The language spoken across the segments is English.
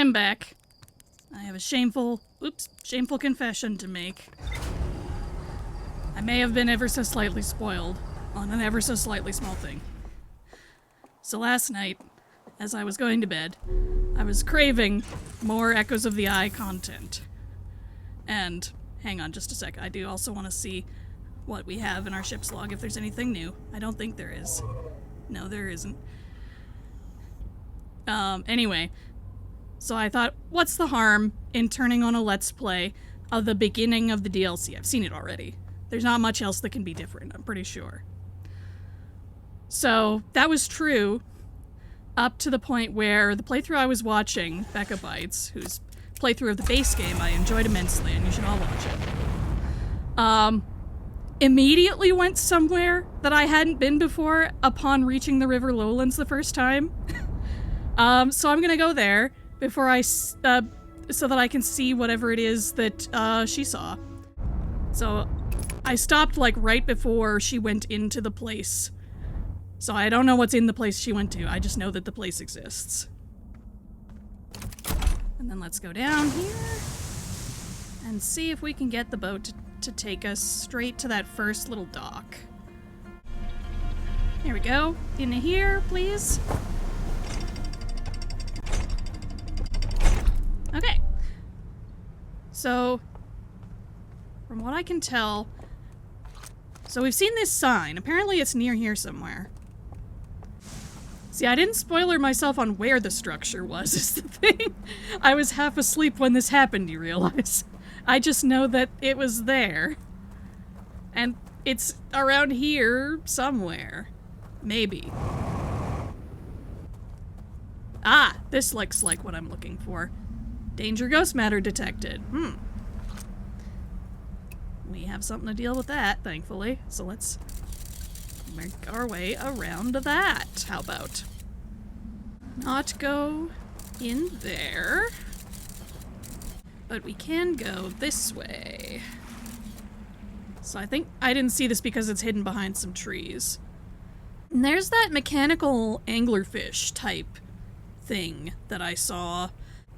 am back. I have a shameful confession to make. I may have been ever so slightly spoiled on an ever so slightly small thing. So last night, as I was going to bed, I was craving more Echoes of the Eye content. And, hang on just a sec, I do also want to see what we have in our ship's log, if there's anything new. I don't think there is. No, there isn't. Anyway. So I thought, what's the harm in turning on a Let's Play of the beginning of the DLC? I've seen it already. There's not much else that can be different, I'm pretty sure. So, that was true up to the point where the playthrough I was watching, Becca Bites, whose playthrough of the base game I enjoyed immensely, and you should all watch it, immediately went somewhere that I hadn't been before upon reaching the River Lowlands the first time. So I'm gonna go there before so that I can see whatever it is that she saw. So I stopped like right before she went into the place. So I don't know what's in the place she went to, I just know that the place exists. And then let's go down here and see if we can get the boat to take us straight to that first little dock. Here we go. In here, please. Okay. So, from what I can tell, so we've seen this sign. Apparently it's near here somewhere. See, I didn't spoiler myself on where the structure was, is the thing. I was half asleep when this happened, you realize. I just know that it was there. And it's around here somewhere. Maybe. Ah, this looks like what I'm looking for. Danger ghost matter detected. We have something to deal with that, thankfully. So let's make our way around that. How about? Not go in there. But we can go this way. So I think I didn't see this because it's hidden behind some trees. And there's that mechanical anglerfish type thing that I saw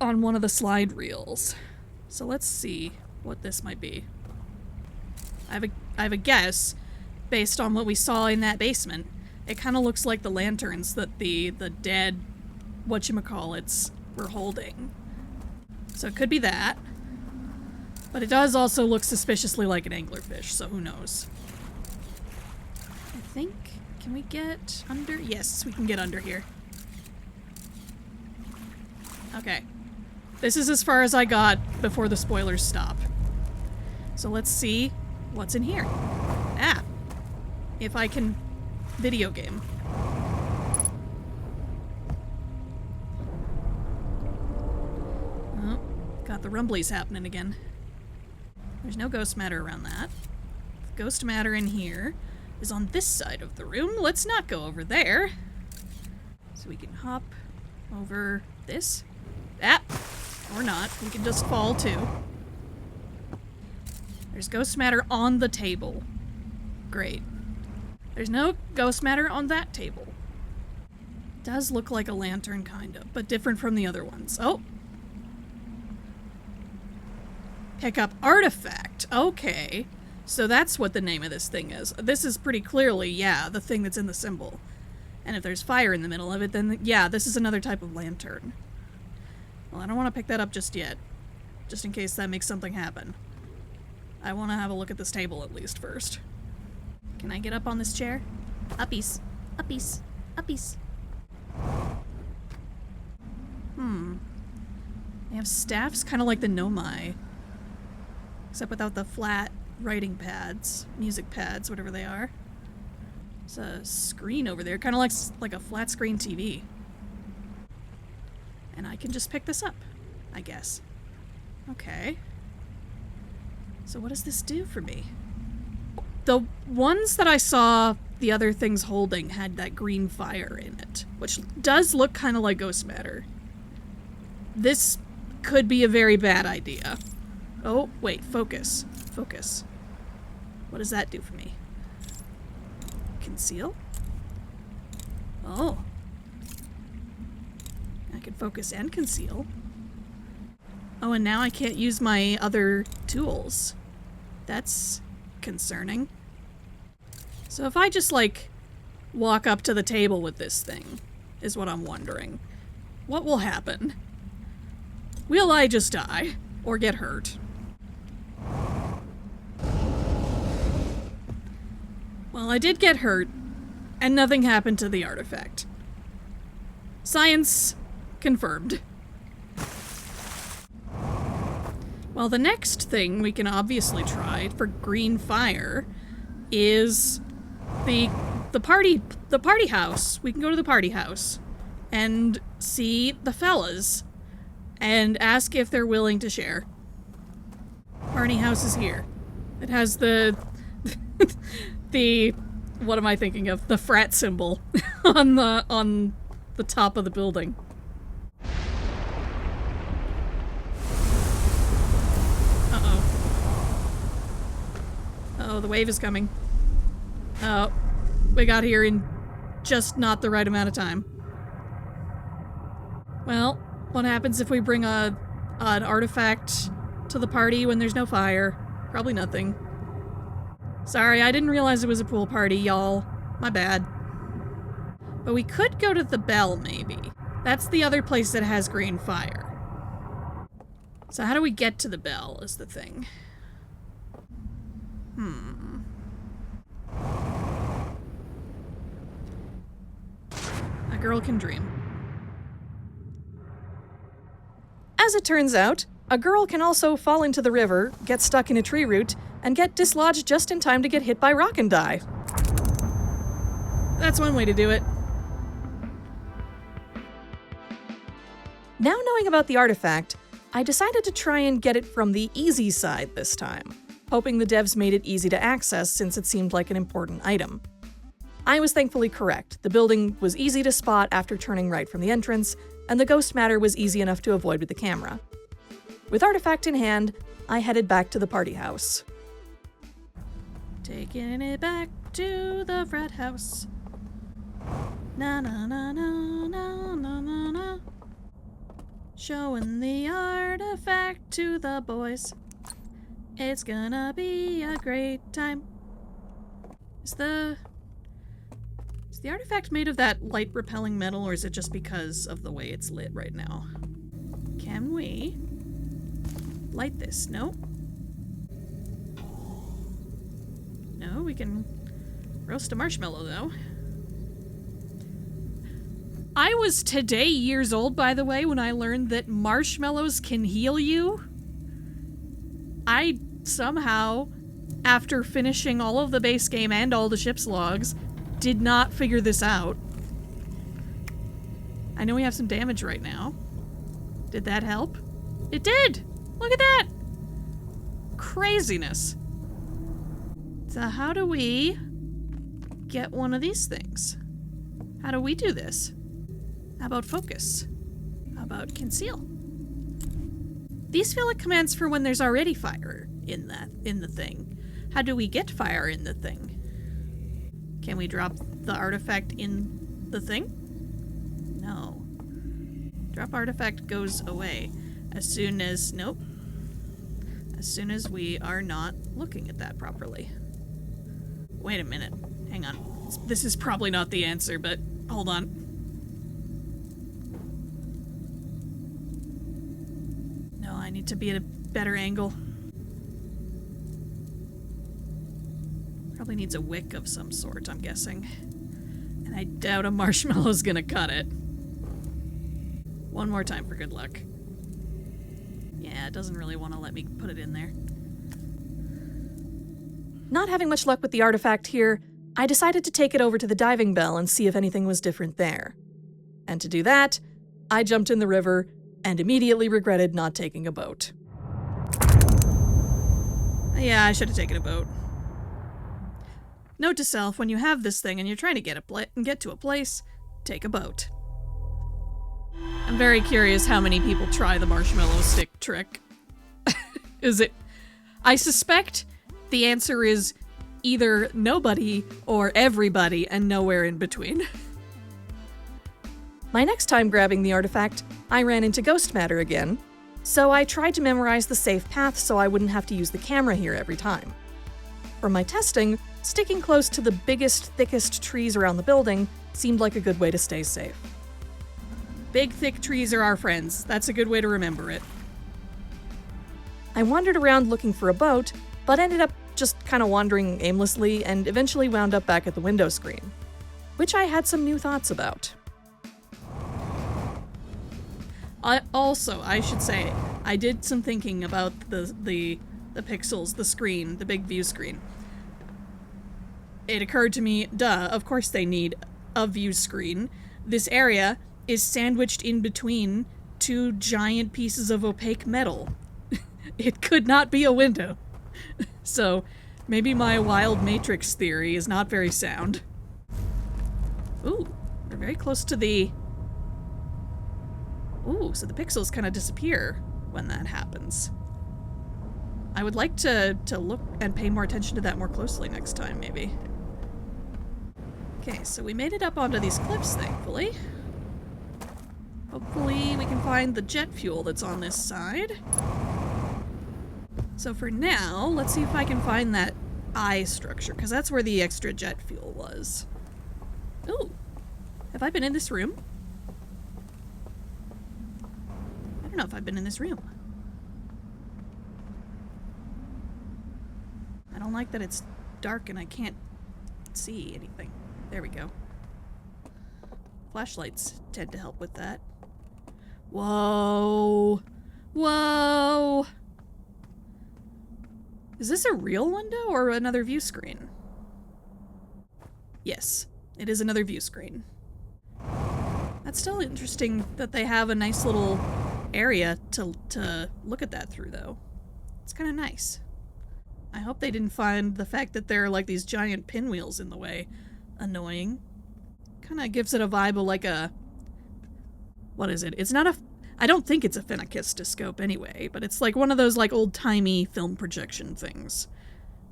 on one of the slide reels. So let's see what this might be. I have a guess based on what we saw in that basement. It kind of looks like the lanterns that the dead whatchamacallits were holding. So it could be that. But it does also look suspiciously like an anglerfish, so who knows. I think, can we get under? Yes, we can get under here. Okay. This is as far as I got before the spoilers stop. So let's see what's in here. Ah! If I can video game. Oh, got the rumblies happening again. There's no ghost matter around that. The ghost matter in here is on this side of the room. Let's not go over there. So we can hop over this. Ah! Or not. We can just fall too. There's ghost matter on the table. Great. There's no ghost matter on that table. Does look like a lantern, kind of, but different from the other ones. Oh! Pick up artifact. Okay. So that's what the name of this thing is. This is pretty clearly, yeah, the thing that's in the symbol. And if there's fire in the middle of it, then yeah, this is another type of lantern. Well, I don't want to pick that up just yet. Just in case that makes something happen. I want to have a look at this table at least first. Can I get up on this chair? Uppies. Uppies. Uppies. They have staffs kind of like the Nomai. Except without the flat writing pads. Music pads, whatever they are. There's a screen over there. Kind of like a flat screen TV. And I can just pick this up, I guess. Okay. So what does this do for me? The ones that I saw the other things holding had that green fire in it, which does look kind of like ghost matter. This could be a very bad idea. Oh, wait, focus. Focus. What does that do for me? Conceal? Oh. I can focus and conceal. Oh, and now I can't use my other tools. That's concerning. So if I just, like, walk up to the table with this thing, is what I'm wondering. What will happen? Will I just die? Or get hurt? Well, I did get hurt, and nothing happened to the artifact. Science confirmed. Well, the next thing we can obviously try for green fire is the party house. We can go to the party house and see the fellas and ask if they're willing to share. Party house is here. It has the what am I thinking of? The frat symbol on the top of the building. Oh, the wave is coming. Oh, we got here in just not the right amount of time. Well, what happens if we bring an artifact to the party when there's no fire? Probably nothing. Sorry, I didn't realize it was a pool party, y'all. My bad. But we could go to the bell, maybe. That's the other place that has green fire. So how do we get to the bell is the thing. A girl can dream. As it turns out, a girl can also fall into the river, get stuck in a tree root, and get dislodged just in time to get hit by rock and die. That's one way to do it. Now knowing about the artifact, I decided to try and get it from the easy side this time, hoping the devs made it easy to access since it seemed like an important item. I was thankfully correct. The building was easy to spot after turning right from the entrance, and the ghost matter was easy enough to avoid with the camera. With artifact in hand, I headed back to the party house. Taking it back to the frat house. Na na na na na na na na. Showing the artifact to the boys. It's gonna be a great time. Is the artifact made of that light repelling metal, or is it just because of the way it's lit right now? Can we light this? No? No, we can roast a marshmallow, though. I was today years old, by the way, when I learned that marshmallows can heal you. I somehow, after finishing all of the base game and all the ship's logs, did not figure this out. I know we have some damage right now. Did that help? It did! Look at that! Craziness. So how do we get one of these things? How do we do this? How about focus? How about conceal? These feel like commands for when there's already fire in the thing. How do we get fire in the thing? Can we drop the artifact in the thing? No. Drop artifact goes away as soon as, nope. As soon as we are not looking at that properly. Wait a minute. Hang on. This is probably not the answer, but hold on. No, I need to be at a better angle. Probably needs a wick of some sort, I'm guessing. And I doubt a marshmallow's gonna cut it. One more time for good luck. Yeah, it doesn't really want to let me put it in there. Not having much luck with the artifact here, I decided to take it over to the diving bell and see if anything was different there. And to do that, I jumped in the river and immediately regretted not taking a boat. Yeah, I should have taken a boat. Note to self, when you have this thing and you're trying to get to a place, take a boat. I'm very curious how many people try the marshmallow stick trick. Is it... I suspect the answer is either nobody or everybody and nowhere in between. My next time grabbing the artifact, I ran into ghost matter again, So I tried to memorize the safe path so I wouldn't have to use the camera here every time. For my testing, sticking close to the biggest, thickest trees around the building seemed like a good way to stay safe. Big, thick trees are our friends. That's a good way to remember it. I wandered around looking for a boat, but ended up just kind of wandering aimlessly and eventually wound up back at the window screen, which I had some new thoughts about. I should say, I did some thinking about the pixels, the screen, the big view screen. It occurred to me, of course they need a view screen. This area is sandwiched in between two giant pieces of opaque metal. It could not be a window. So, maybe my wild matrix theory is not very sound. Ooh, we're very close to the... Ooh, so the pixels kind of disappear when that happens. I would like to look and pay more attention to that more closely next time, maybe. Okay, so we made it up onto these cliffs, thankfully. Hopefully we can find the jet fuel that's on this side. So for now, let's see if I can find that eye structure, because that's where the extra jet fuel was. Ooh, have I been in this room? I don't know if I've been in this room. I don't like that it's dark and I can't see anything. There we go. Flashlights tend to help with that. Whoa! Whoa! Is this a real window or another view screen? Yes, it is another view screen. That's still interesting that they have a nice little area to look at that through, though. It's kind of nice. I hope they didn't find the fact that there are like these giant pinwheels in the way annoying. Kind of gives it a vibe of like a... What is it? It's not a... I don't think it's a phenakistoscope anyway, but it's like one of those like old-timey film projection things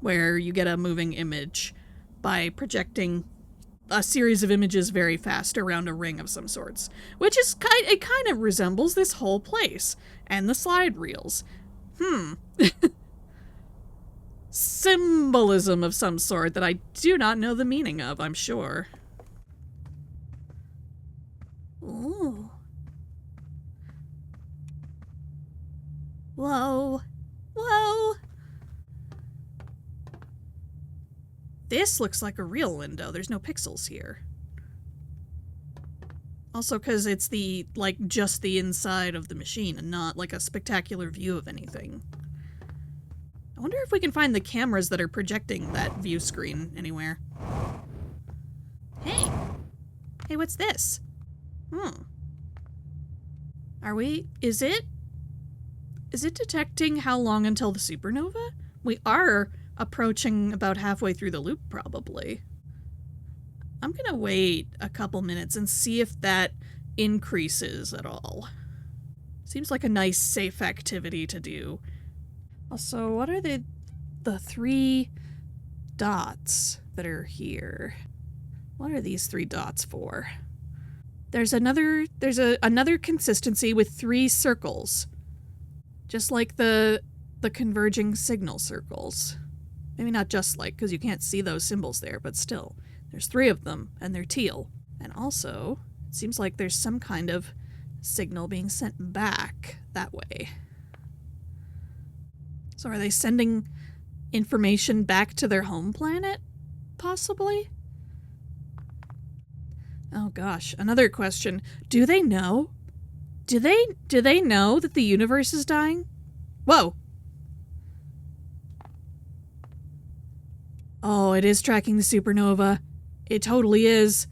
where you get a moving image by projecting a series of images very fast around a ring of some sorts, which is it kind of resembles this whole place and the slide reels. Symbolism of some sort that I do not know the meaning of, I'm sure. Ooh. Whoa. Whoa. This looks like a real window. There's no pixels here. Also because it's just the inside of the machine and not like a spectacular view of anything. I wonder if we can find the cameras that are projecting that view screen anywhere. Hey. Hey, what's this? Is it detecting how long until the supernova? We are approaching about halfway through the loop, probably. I'm gonna wait a couple minutes and see if that increases at all. Seems like a nice, safe activity to do. Also, what are the three dots that are here? What are these three dots for? There's another consistency with three circles. Just like the converging signal circles. Maybe not just like, because you can't see those symbols there, but still. There's three of them, and they're teal. And also, it seems like there's some kind of signal being sent back that way. So are they sending information back to their home planet? Possibly? Oh gosh, another question. Do they know? Do they know that the universe is dying? Whoa! Oh, it is tracking the supernova. It totally is.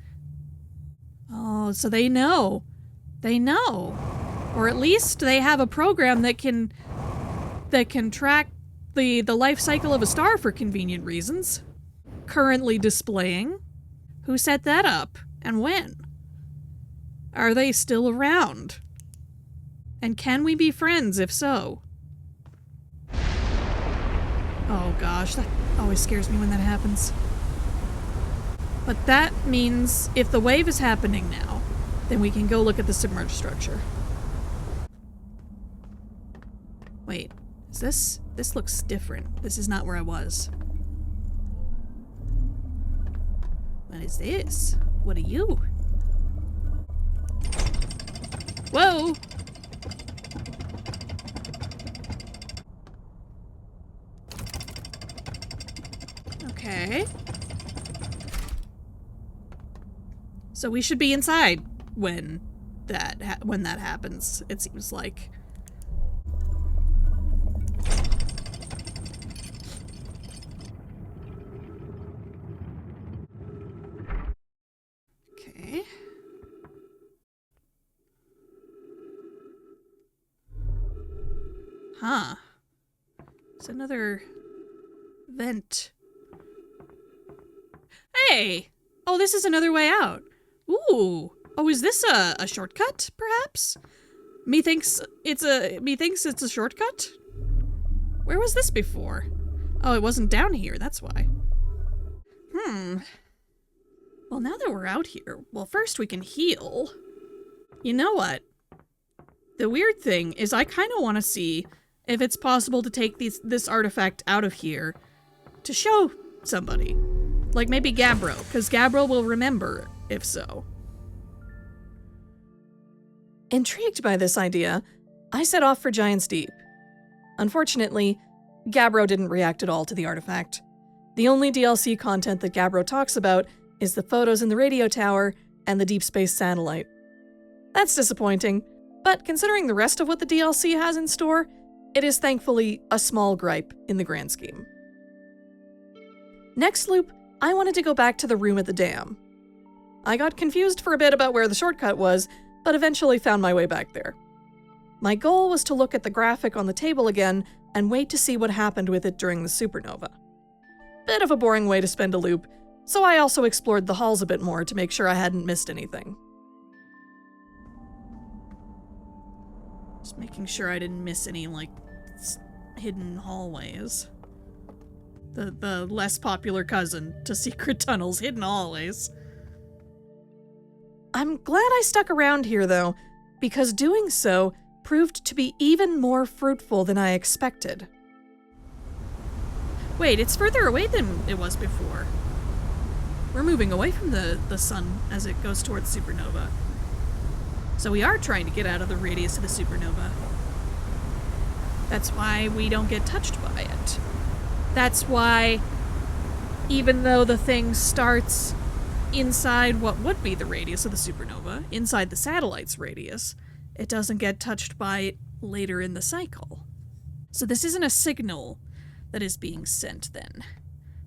Oh, so they know. They know. Or at least they have a program that can track the life cycle of a star for convenient reasons. Currently displaying. Who set that up? And when? Are they still around? And can we be friends if so? Oh gosh, that always scares me when that happens. But that means if the wave is happening now, then we can go look at the submerged structure. Wait, is this... This looks different. This is not where I was. What is this? What are you? Whoa! Okay. So we should be inside when that happens, it seems like. Okay. Huh. It's another vent. Hey! Oh, this is another way out. Ooh. Oh, is this a shortcut, perhaps? Methinks it's a shortcut? Where was this before? Oh, it wasn't down here, that's why. Well, now that we're out here, well, first we can heal. You know what? The weird thing is I kind of want to see if it's possible to take this artifact out of here to show somebody. Like maybe Gabbro, because Gabbro will remember if so. Intrigued by this idea, I set off for Giant's Deep. Unfortunately, Gabbro didn't react at all to the artifact. The only DLC content that Gabbro talks about is the photos in the radio tower and the deep space satellite. That's disappointing, but considering the rest of what the DLC has in store, it is thankfully a small gripe in the grand scheme. Next loop, I wanted to go back to the room at the dam. I got confused for a bit about where the shortcut was, but eventually found my way back there. My goal was to look at the graphic on the table again and wait to see what happened with it during the supernova. Bit of a boring way to spend a loop, so I also explored the halls a bit more to make sure I hadn't missed anything. Just making sure I didn't miss any, like, hidden hallways. The less popular cousin to secret tunnels, hidden hallways. I'm glad I stuck around here, though, because doing so proved to be even more fruitful than I expected. Wait, it's further away than it was before. We're moving away from the sun as it goes towards supernova. So we are trying to get out of the radius of the supernova. That's why we don't get touched by it. That's why, even though the thing starts inside what would be the radius of the supernova, inside the satellite's radius, it doesn't get touched by it later in the cycle. So this isn't a signal that is being sent then.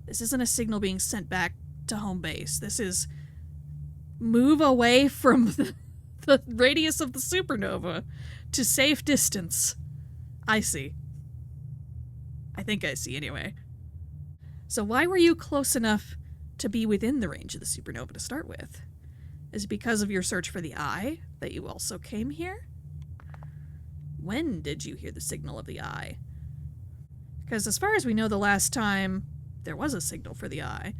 This isn't a signal being sent back to home base. This is move away from the radius of the supernova to safe distance. I see. I think I see anyway. So why were you close enough to be within the range of the supernova to start with? Is it because of your search for the eye that you also came here? When did you hear the signal of the eye? Because as far as we know, the last time there was a signal for the eye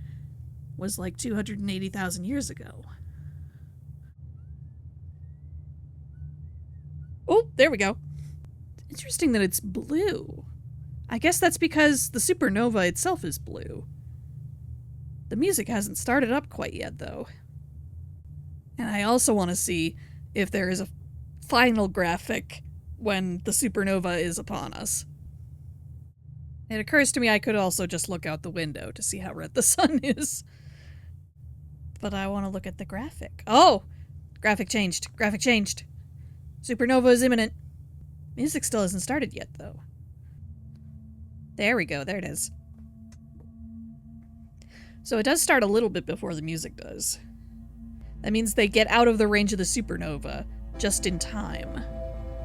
was like 280,000 years ago. Oh, there we go. Interesting that it's blue. I guess that's because the supernova itself is blue. The music hasn't started up quite yet, though. And I also want to see if there is a final graphic when the supernova is upon us. It occurs to me I could also just look out the window to see how red the sun is. But I want to look at the graphic. Oh! Graphic changed. Graphic changed. Supernova is imminent. Music still hasn't started yet, though. There we go. There it is. So it does start a little bit before the music does. That means they get out of the range of the supernova just in time.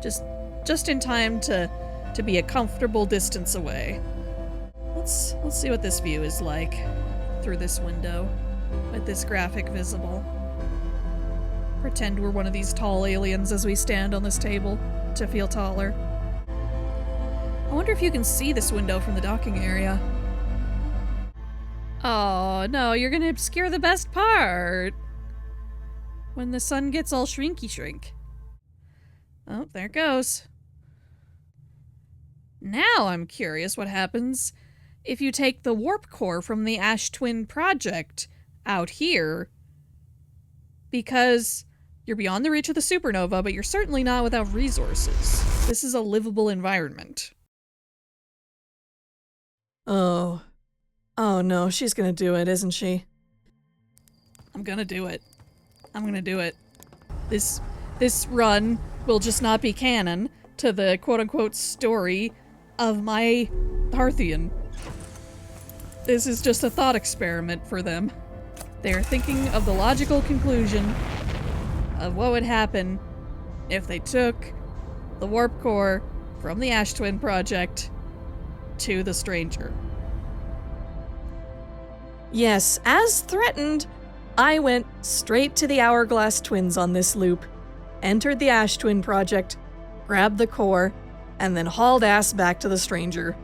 Just in time to be a comfortable distance away. Let's see what this view is like through this window with this graphic visible. Pretend we're one of these tall aliens as we stand on this table to feel taller. I wonder if you can see this window from the docking area. Oh, no, you're gonna obscure the best part. When the sun gets all shrinky shrink. Oh, there it goes. Now I'm curious what happens if you take the warp core from the Ash Twin project out here, because you're beyond the reach of the supernova, but you're certainly not without resources. This is a livable environment. Oh. Oh no, she's gonna do it, isn't she? I'm gonna do it. I'm gonna do it. This run will just not be canon to the quote-unquote story of my Parthian. This is just a thought experiment for them. They're thinking of the logical conclusion of what would happen if they took the warp core from the Ash Twin project to the stranger. Yes, as threatened, I went straight to the Hourglass Twins on this loop, entered the Ash Twin project, grabbed the core, and then hauled ass back to the stranger.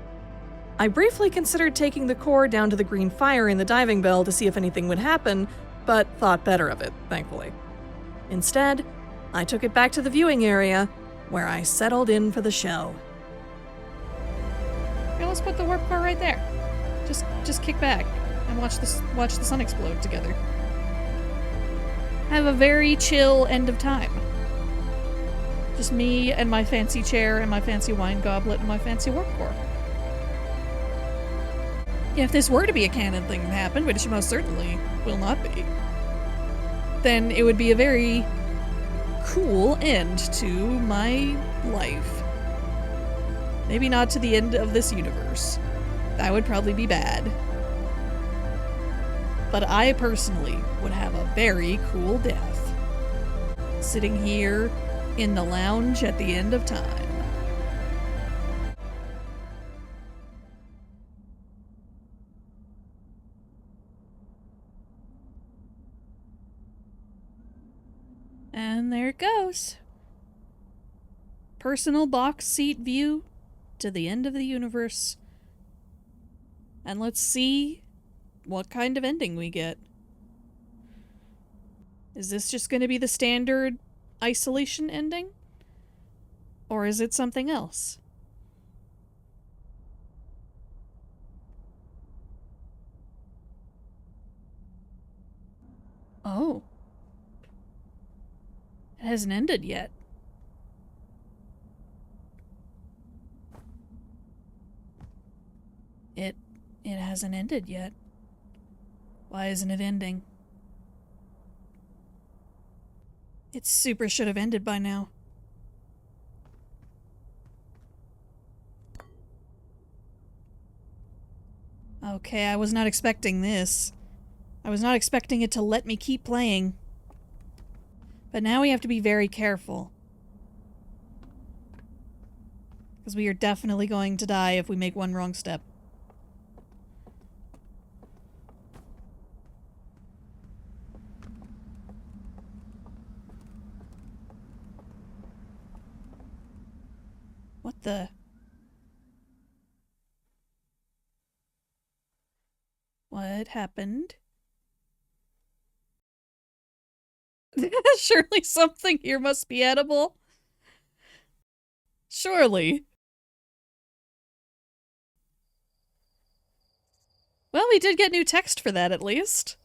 I briefly considered taking the core down to the green fire in the diving bell to see if anything would happen, but thought better of it, thankfully. Instead, I took it back to the viewing area, where I settled in for the show. Okay, let's put the warp core right there. Just kick back and watch the sun explode together. Have a very chill end of time. Just me and my fancy chair and my fancy wine goblet and my fancy warp core. If this were to be a canon thing that happened, which most certainly will not be, then it would be a very cool end to my life. Maybe not to the end of this universe. That would probably be bad. But I personally would have a very cool death. Sitting here in the lounge at the end of time. And there it goes. Personal box seat view to the end of the universe. And let's see what kind of ending we get. Is this just going to be the standard isolation ending? Or is it something else? Oh. It hasn't ended yet. It hasn't ended yet. Why isn't it ending? It super should have ended by now. Okay, I was not expecting this. I was not expecting it to let me keep playing. But now we have to be very careful. Because we are definitely going to die if we make one wrong step. What the? What happened? Surely something here must be edible. Surely. Well, we did get new text for that, at least.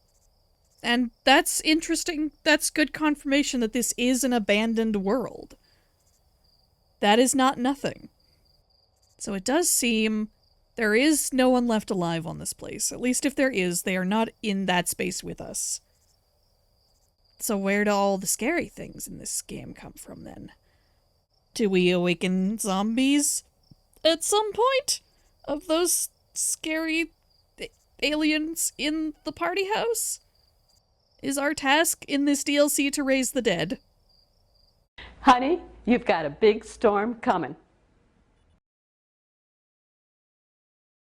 And that's interesting. That's good confirmation that this is an abandoned world. That is not nothing. So it does seem there is no one left alive on this place. At least if there is, they are not in that space with us. So where do all the scary things in this game come from, then? Do we awaken zombies at some point? Of those scary aliens in the party house? Is our task in this DLC to raise the dead? Honey, you've got a big storm coming.